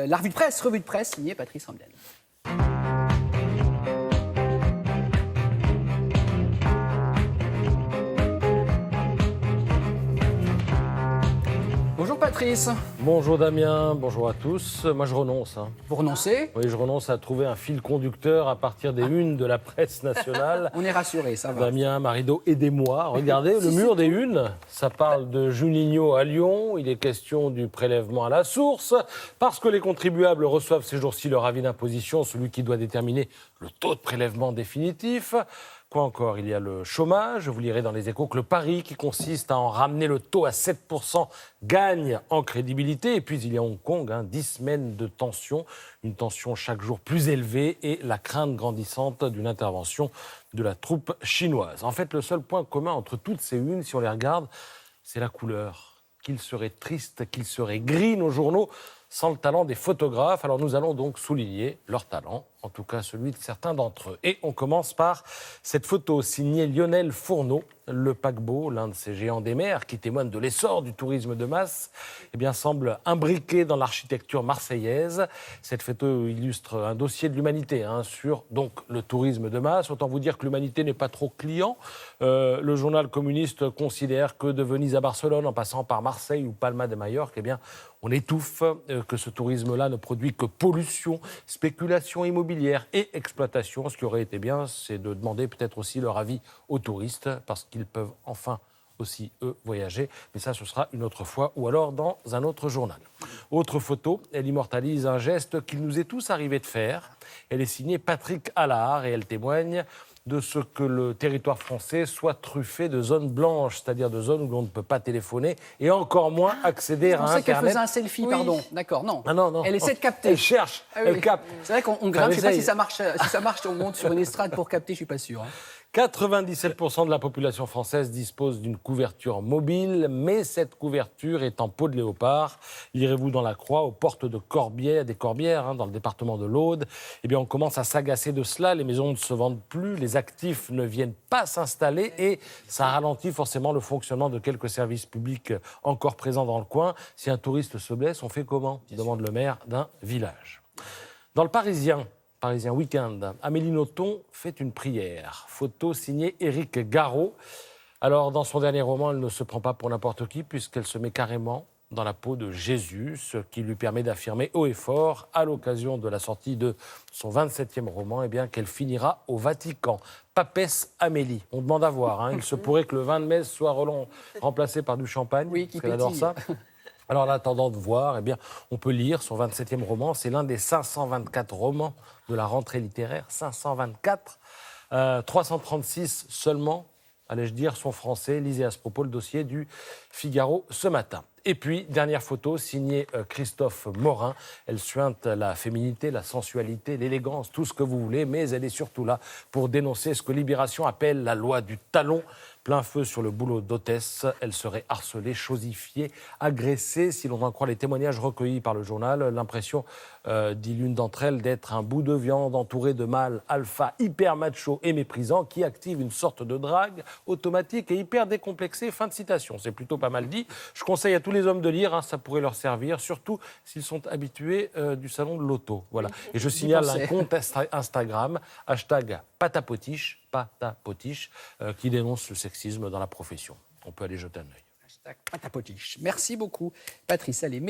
La revue de presse signée Patrice Ramden. Bonjour Patrice. Bonjour Damien, bonjour à tous. Moi je renonce. Vous renoncez? Oui, je renonce à trouver un fil conducteur à partir des unes de la presse nationale. On est rassurés, ça va. Damien, Marido, aidez-moi. Regardez, le mur des unes, ça parle de Juninho à Lyon. Il est question du prélèvement à la source. Parce que les contribuables reçoivent ces jours-ci leur avis d'imposition, celui qui doit déterminer le taux de prélèvement définitif. Quoi encore? Il y a le chômage. Vous lirez dans les Échos que le pari qui consiste à en ramener le taux à 7% gagne en crédibilité. Et puis il y a Hong Kong, 10 semaines de tension, une tension chaque jour plus élevée et la crainte grandissante d'une intervention de la troupe chinoise. En fait, le seul point commun entre toutes ces unes, si on les regarde, c'est la couleur. Qu'il serait triste, qu'il serait gris, nos journaux, sans le talent des photographes. Alors nous allons donc souligner leur talent, en tout cas celui de certains d'entre eux. Et on commence par cette photo signée Lionel Fourneau, le paquebot, l'un de ces géants des mers qui témoigne de l'essor du tourisme de masse, semble imbriqué dans l'architecture marseillaise. Cette photo illustre un dossier de l'humanité sur donc, le tourisme de masse. Autant vous dire que l'humanité n'est pas trop client. Le journal communiste considère que de Venise à Barcelone, en passant par Marseille ou Palma de Majorque, on étouffe, que ce tourisme-là ne produit que pollution, spéculation immobilière et exploitation. Ce qui aurait été bien, c'est de demander peut-être aussi leur avis aux touristes, parce qu'ils peuvent enfin aussi, eux, voyager. Mais ça, ce sera une autre fois, ou alors dans un autre journal. Autre photo, elle immortalise un geste qu'il nous est tous arrivé de faire. Elle est signée Patrick Allard et elle témoigne de ce que le territoire français soit truffé de zones blanches, c'est-à-dire de zones où l'on ne peut pas téléphoner et encore moins accéder à Internet. Je pensais qu'elle faisait un selfie, Oui. Pardon. D'accord, non. Ah non. Elle essaie de capter. Elle cherche, elle capte. C'est vrai qu'on grimpe, je ne sais pas si ça marche, on monte sur une estrade pour capter, je ne suis pas sûr. 97% de la population française dispose d'une couverture mobile, mais cette couverture est en peau de léopard. Lirez-vous dans la Croix, aux portes de Corbières, des Corbières, dans le département de l'Aude, on commence à s'agacer de cela. Les maisons ne se vendent plus, les actifs ne viennent pas s'installer et ça ralentit forcément le fonctionnement de quelques services publics encore présents dans le coin. Si un touriste se blesse, on fait comment? Demande le maire d'un village. Dans le Parisien Week-end, Amélie Nothomb fait une prière. Photo signée Éric Garot. Alors, dans son dernier roman, elle ne se prend pas pour n'importe qui puisqu'elle se met carrément dans la peau de Jésus, ce qui lui permet d'affirmer haut et fort, à l'occasion de la sortie de son 27e roman, qu'elle finira au Vatican. Papesse Amélie. On demande à voir. Il se pourrait que le vin de messe soit remplacé par du champagne. Oui, qui parce qu'elle adore ça. Alors, en attendant de voir, on peut lire son 27e roman. C'est l'un des 524 romans de la rentrée littéraire. 524. 336 seulement, allais-je dire, sont français. Lisez à ce propos le dossier du Figaro ce matin. Et puis, dernière photo, signée Christophe Morin. Elle suinte la féminité, la sensualité, l'élégance, tout ce que vous voulez, mais elle est surtout là pour dénoncer ce que Libération appelle la loi du talon. Plein feu sur le boulot d'hôtesse. Elle serait harcelée, chosifiée, agressée. Si l'on en croit les témoignages recueillis par le journal, l'impression, dit l'une d'entre elles, d'être un bout de viande entouré de mâles alpha hyper macho et méprisants qui active une sorte de drague automatique et hyper décomplexée. Fin de citation. C'est plutôt pas mal dit. Je conseille à tous les hommes de lire, ça pourrait leur servir, surtout s'ils sont habitués du salon de l'auto. Voilà. Et je signale un compte Instagram, #patapotiche, qui dénonce le sexisme dans la profession. On peut aller jeter un œil. #patapotiche. Merci beaucoup, Patrice. Allez,